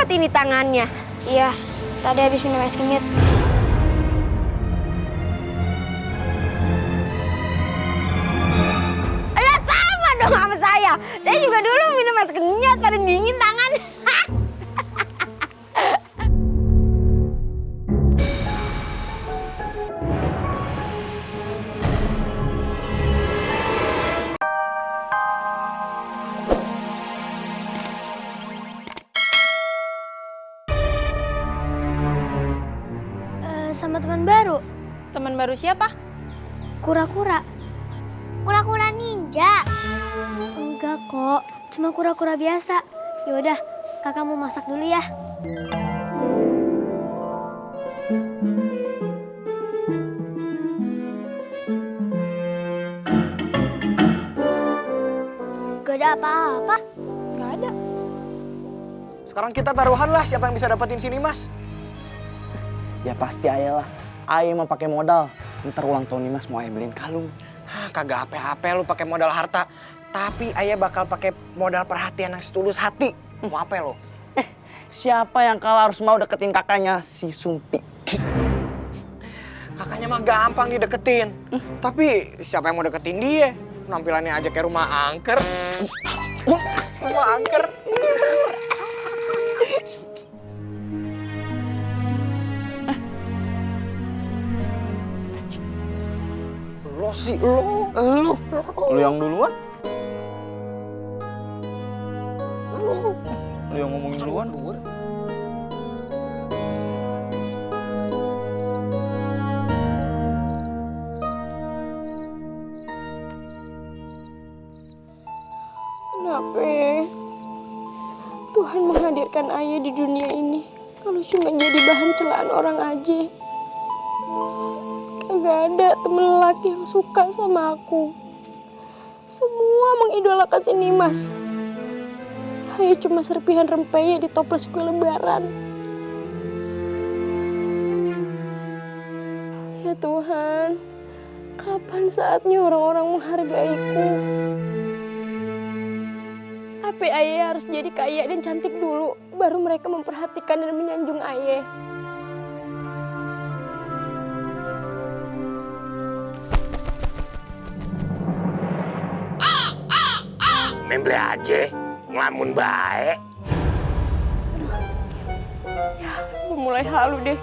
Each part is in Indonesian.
banget ini tangannya. Iya, tadi habis minum es kenyit. Lah sama dong sama saya. Saya juga dulu minum es kenyit pada dingin tangan. Sama teman baru, Teman baru siapa? kura-kura. Kura-kura ninja? Enggak kok, cuma kura-kura biasa. Yaudah, kakak mau masak dulu ya. Gak ada apa-apa. Gak ada. Sekarang kita taruhan lah siapa yang bisa dapetin sini, Mas. Ya pasti Ayah lah. Ayah mau pakai modal. Ntar ulang tahun Mas mau Ayah beliin kalung. Kagak apa-apa lu pakai modal harta. Tapi Ayah bakal pakai modal perhatian yang setulus hati. Mau apa lo? Siapa yang kalah harus mau deketin kakaknya? Si Sumpi. Kakaknya mah gampang dideketin. Tapi siapa yang mau deketin dia? Penampilannya aja kayak rumah angker. Rumah angker. Lo sih, lo. Lu yang duluan? Lu yang ngomongin duluan? Kenapa Tuhan menghadirkan Ayah di dunia ini kalau cuma jadi bahan celaan orang aja? Kagak ada temen lelaki yang suka sama aku. Semua mengidolakan si Nimas. Ayah cuma serpihan rempeyek di toples kue lebaran. Ya Tuhan, kapan saatnya orang-orang menghargaiku? Apa Ayah harus jadi kaya dan cantik dulu, baru mereka memperhatikan dan menyanjung Ayah? Memble aja, ngelamun baik. Gue mulai halu deh,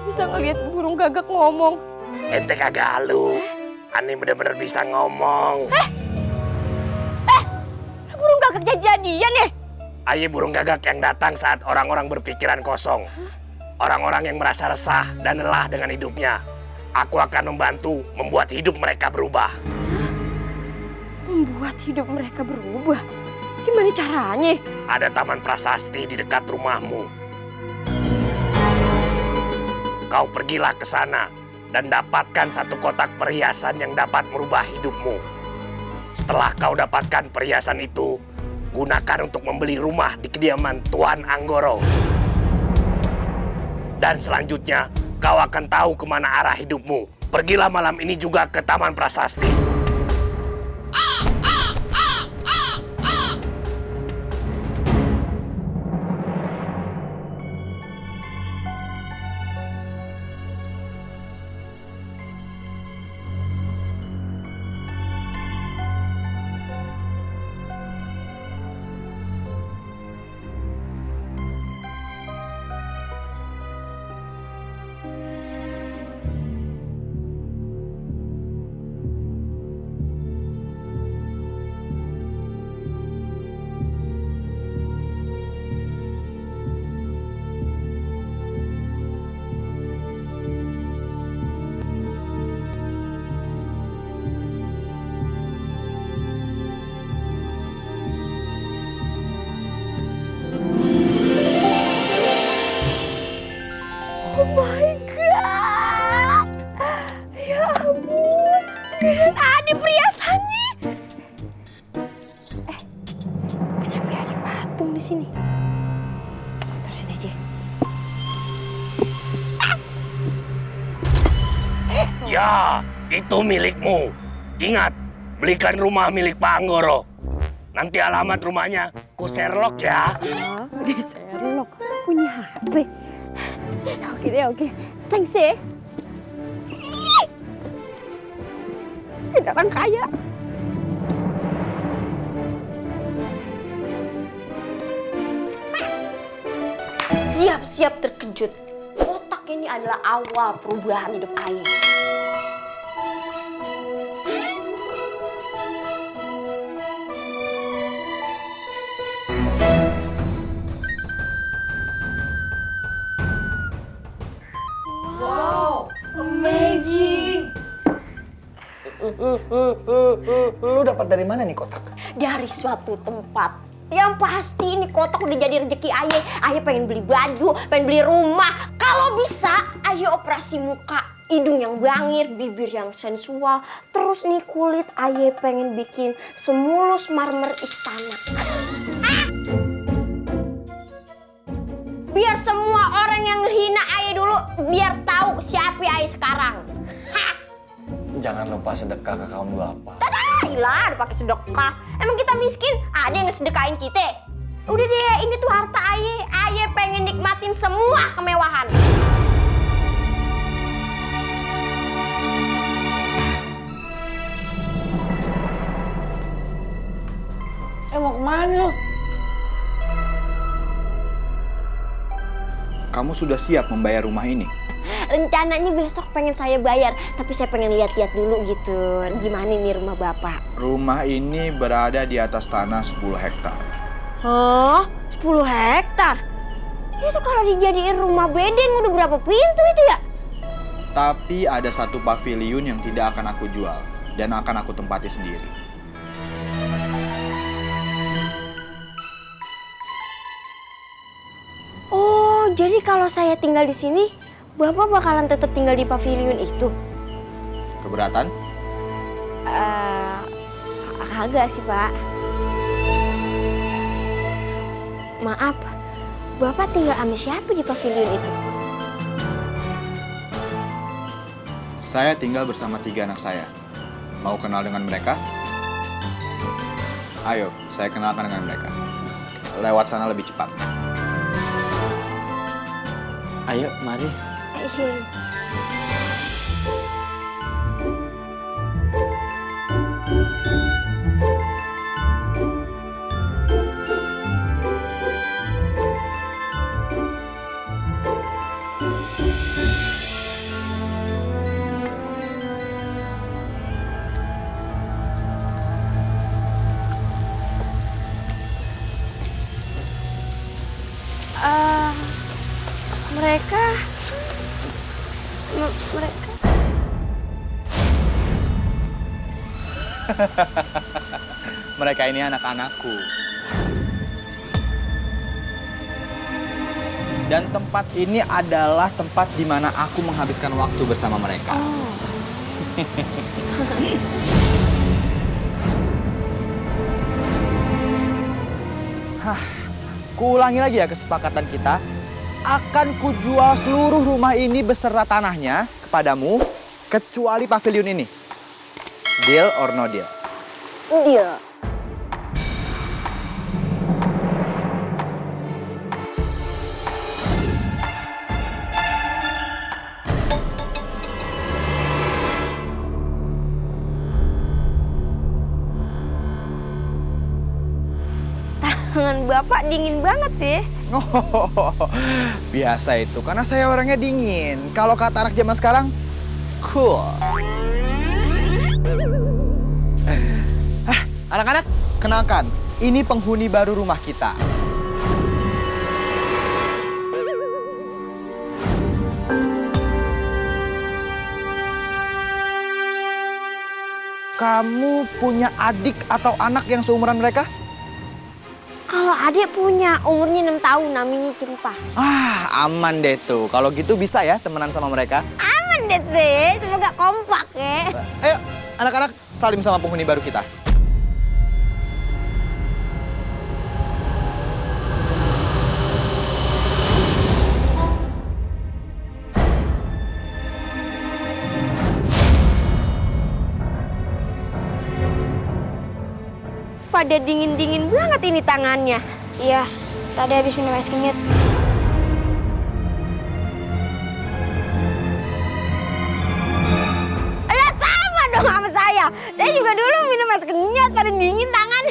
bisa ngeliat burung gagak ngomong. Ente kagak halu, Ani bener-bener bisa ngomong. Burung gagak jadi-jadian ya? Ayah burung gagak yang datang saat orang-orang berpikiran kosong. Orang-orang yang merasa resah dan lelah dengan hidupnya. Aku akan membantu membuat hidup mereka berubah. Membuat hidup mereka berubah? Gimana caranya? Ada taman prasasti di dekat rumahmu. Kau pergilah ke sana dan dapatkan satu kotak perhiasan yang dapat merubah hidupmu. Setelah kau dapatkan perhiasan itu, gunakan untuk membeli rumah di kediaman Tuan Anggoro. Dan selanjutnya, kau akan tahu kemana arah hidupmu. Pergilah malam ini juga ke Taman Prasasti. Oh my God! Ya ampun, beneran ada perhiasannya. Kenapa ada patung di sini? Terusin aja. Ya, itu milikmu. Ingat, belikan rumah milik Pak Anggoro. Nanti alamat rumahnya ku Sherlock ya. Di Sherlock. punya HP. Oke deh, oke. Thanks ya. Kita orang kaya. Siap-siap terkejut. Kotak ini adalah awal perubahan hidup Aye. Lu dapat dari mana nih kotak? Dari suatu tempat. Yang pasti ini kotak udah jadi rezeki Aye. Aye pengen beli baju, pengen beli rumah. Kalau bisa, Aye operasi muka. Hidung yang bangir, bibir yang sensual. Terus nih kulit Aye pengen bikin semulus marmer istana. Biar semua orang yang ngehina Aye dulu, biar tahu siapa Aye sekarang. Jangan lupa sedekah ke kaum bapak. Ilah, pakai sedekah. Emang kita miskin? Ada yang ngesedekahin kita? Udah deh, ini tuh harta Aye. Aye pengen nikmatin semua kemewahan. Mau kemana lo? Kamu sudah siap membayar rumah ini? Rencananya besok pengen saya bayar, tapi saya pengen lihat-lihat dulu gitu. Gimana nih rumah Bapak? Rumah ini berada di atas tanah 10 hektar. Oh, 10 hektar? Itu kalau dijadiin rumah bedeng udah berapa pintu itu ya? Tapi ada satu pavilion yang tidak akan aku jual dan akan aku tempati sendiri. Oh, jadi kalau saya tinggal di sini, Bapak bakalan tetap tinggal di pavilion itu? Keberatan? Kagak sih, Pak. Maaf, Bapak tinggal sama siapa di pavilion itu? Saya tinggal bersama 3 anak saya. Mau kenal dengan mereka? Ayo, saya kenalkan dengan mereka. Lewat sana lebih cepat. Ayo, mari. Mereka ini anak-anakku. Dan tempat ini adalah tempat di mana aku menghabiskan waktu bersama mereka. Kuulangi lagi ya kesepakatan kita. Akan kujual seluruh rumah ini beserta tanahnya kepadamu, kecuali pavilion ini. Deal or no deal? Iya. Tangan Bapak dingin banget ya. Biasa itu, karena saya orangnya dingin. Kalau kata anak zaman sekarang, cool. Anak-anak, kenalkan, ini penghuni baru rumah kita. Kamu punya adik atau anak yang seumuran mereka? Kalau adik punya, umurnya 6 tahun, namanya Cempah. Aman deh tuh. Kalau gitu bisa ya temenan sama mereka. Aman deh teh, cuma gak kompak ya. Ayo, anak-anak, salim sama penghuni baru kita. Pada dingin-dingin banget ini tangannya. Iya, tadi habis minum es kenyit. Saya juga dulu minum es kenyot pada dingin tangan.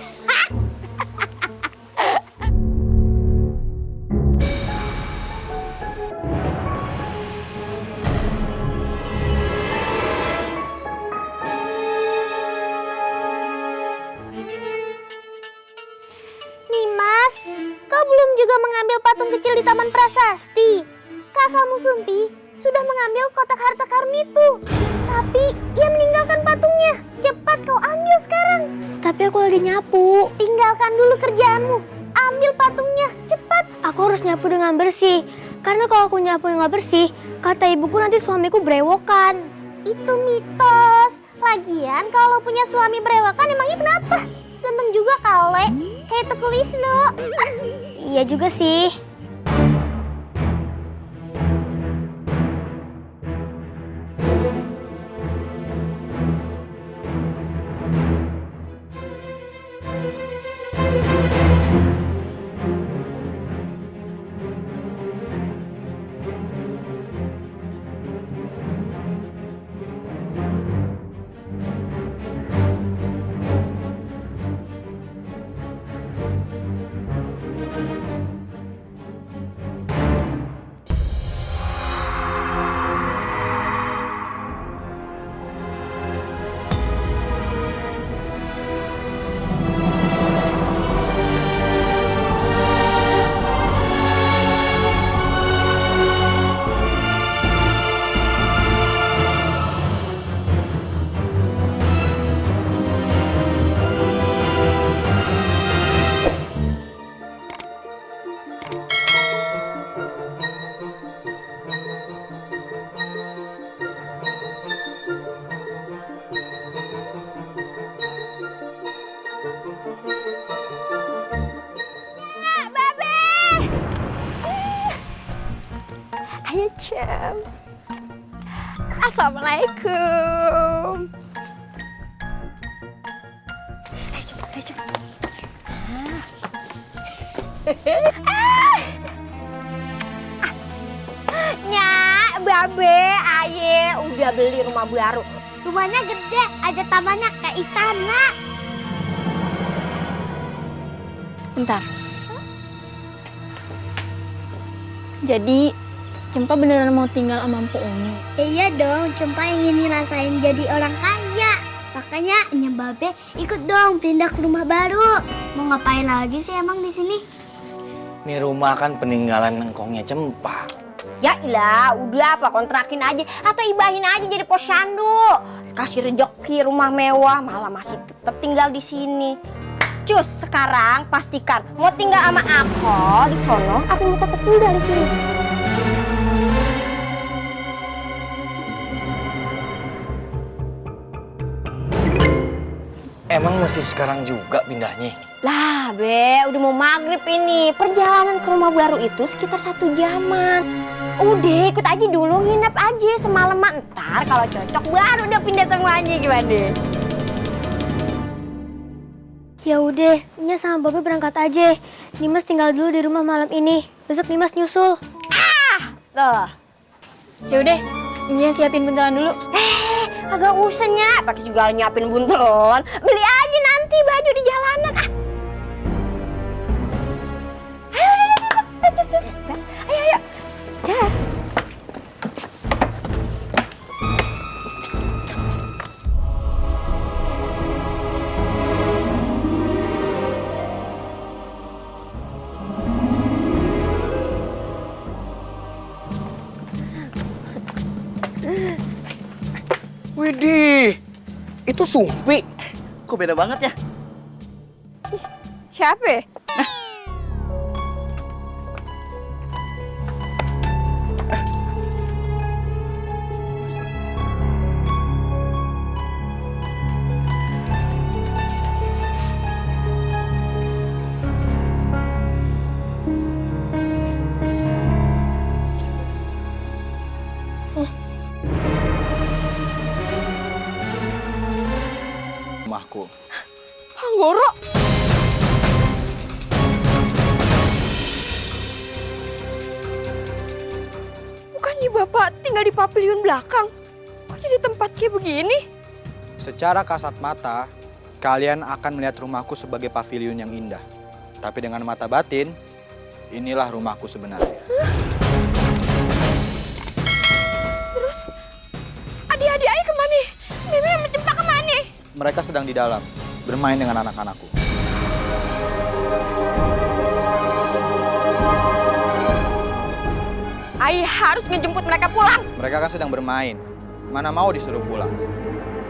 Nimas, kau belum juga mengambil patung kecil di Taman Prasasti. Kakakmu Sumpi sudah mengambil kotak harta karun itu. Tapi ia meninggalkan patungnya. Cepat kau ambil sekarang. Tapi aku lagi nyapu. Tinggalkan dulu kerjaanmu. Ambil patungnya, cepat. Aku harus nyapu dengan bersih. Karena kalau aku nyapu yang nggak bersih, kata ibuku nanti suamiku berewokan. Itu mitos. Lagian kalau punya suami berewokan emangnya kenapa? Untung juga kale, kayak Teguh Wisnu. Iya juga sih. Ayo Cem. Assalamualaikum. Ayo cepet, ayo cepet. Nyak, Babe, Aye udah beli rumah baru. Rumahnya gede, ada tamannya kayak istana. Bentar. Jadi, Cempa beneran mau tinggal sama Mpo Umi? Ya iya dong, Cempa ingin ngerasain jadi orang kaya. Makanya Babe ikut dong pindah ke rumah baru. Mau ngapain lagi sih emang di sini? Ini rumah kan peninggalan engkongnya Cempa. Ya ilah, udah apa kontrakin aja atau ibahin aja jadi posyandu. Kasih rejeki rumah mewah, malah masih tetap tinggal di sini. Cus, sekarang pastikan mau tinggal sama aku di sono, apa mau tetap tinggal di sini? Emang mesti sekarang juga pindahnya? Lah, Be, udah mau maghrib ini. Perjalanan ke rumah baru itu sekitar 1 jaman. Udah, ikut aja dulu, nginep aja semalaman. Ntar kalau cocok baru udah pindah semuanya, gimana? Ya udah, Nya sama Babe berangkat aja. Nimas tinggal dulu di rumah malam ini. Besok Nimas nyusul. Tuh. Ya udah, Nya siapin buntelan dulu. Agak usah Nyak, pakai juga nyiapin buntelan. Beli aja nanti baju di jalanan. Ayo, udah. Ayo. Ya. Widih, itu Sumpi. Kok beda banget ya? Siapa? Rumahku. Anggoro. Bukannya Bapak tinggal di pavilion belakang? Kok jadi tempat kayak begini? Secara kasat mata, kalian akan melihat rumahku sebagai pavilion yang indah. Tapi dengan mata batin, inilah rumahku sebenarnya. Terus, adik-adik ayah kemana? Mimi sama Cempa kemana? Mereka sedang di dalam, bermain dengan anak-anakku. Ayah harus ngejemput mereka pulang. Mereka kan sedang bermain, mana mau disuruh pulang.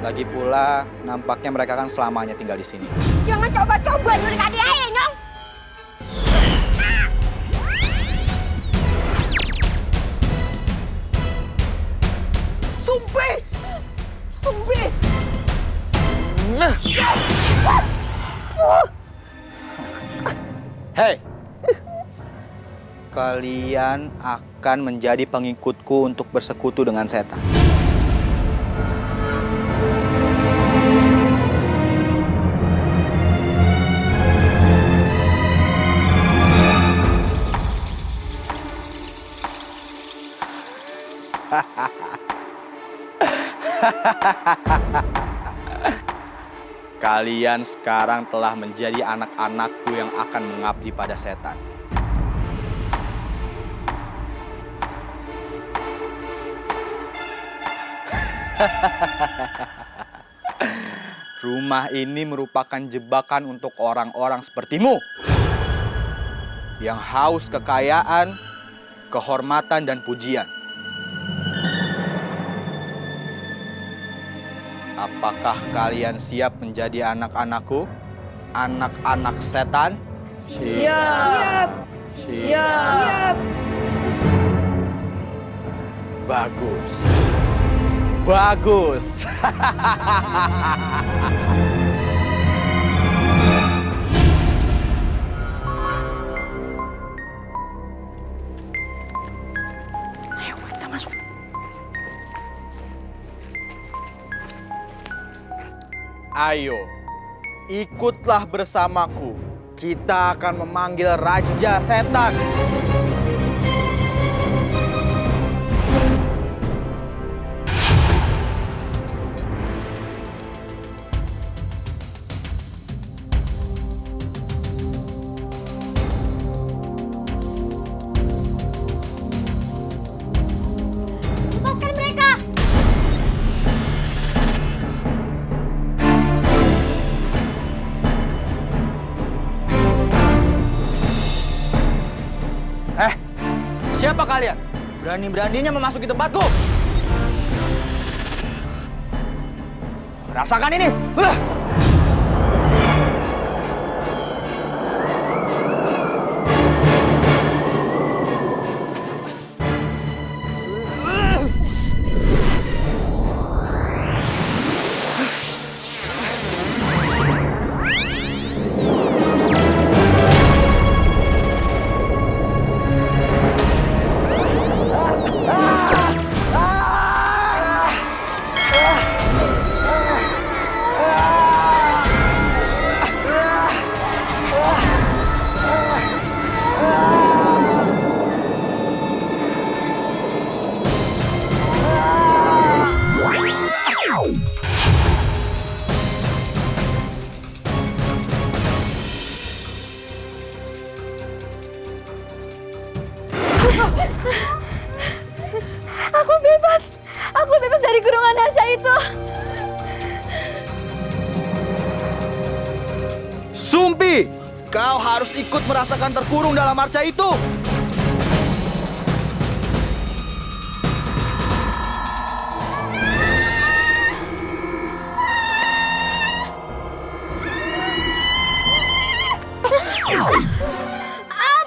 Lagi pula, nampaknya mereka kan selamanya tinggal di sini. Jangan coba-coba nyulik adik ayah, Nyong. Sumpi! Sumpi! Hei! Kalian akan menjadi pengikutku untuk bersekutu dengan setan. Kalian sekarang telah menjadi anak-anakku yang akan mengabdi pada setan. Rumah ini merupakan jebakan untuk orang-orang sepertimu yang haus kekayaan, kehormatan, dan pujian. Apakah kalian siap menjadi anak-anakku? Anak-anak setan? Siap. Siap. Bagus. Bagus. Ayo, kita masuk. Ayo, ikutlah bersamaku. Kita akan memanggil Raja Setan. Lepaskan mereka! Siapa kalian? Berani-beraninya memasuki tempatku? Rasakan ini! Aku bebas. Aku bebas dari kurungan harja itu. Sumpi! Kau harus ikut merasakan terkurung dalam arca itu!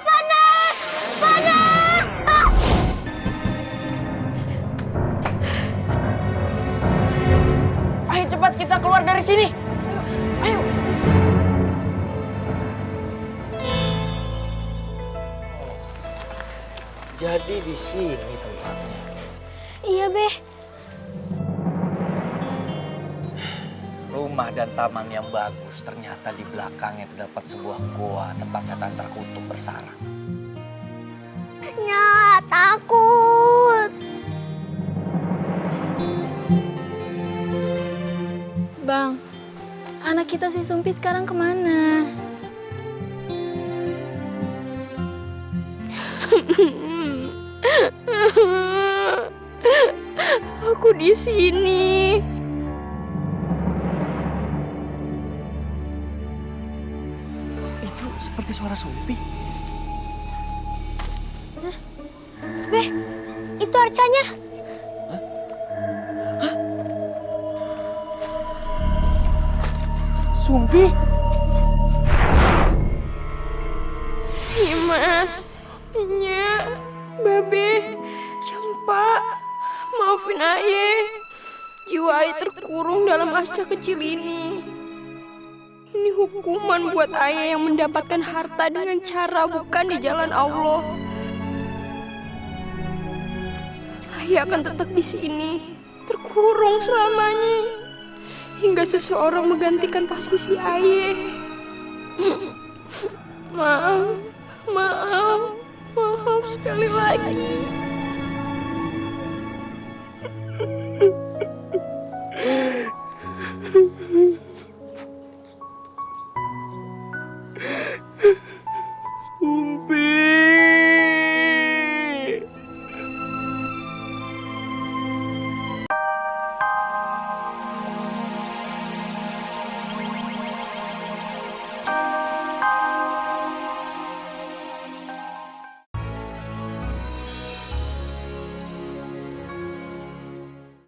Panas! Panas! Ah! Ayo cepat kita keluar dari sini. Ayo. Jadi di sini tempatnya. Iya, Beh. Rumah dan taman yang bagus, ternyata di belakangnya terdapat sebuah goa tempat setan terkutuk bersarang. Nya, takut. kita si Sumpi sekarang kemana? Aku di sini. Itu seperti suara Sumpi. Beh, itu arcanya. Sumpi? Nimas, Nya, Babe, Cempa, maafin Aye. Jiwa Aye terkurung dalam asca kecil ini. Ini hukuman buat Aye yang mendapatkan harta dengan cara bukan di jalan Allah. Aye akan tetap di sini, terkurung selamanya. Hingga seseorang menggantikan posisi Aye. Maaf sekali lagi.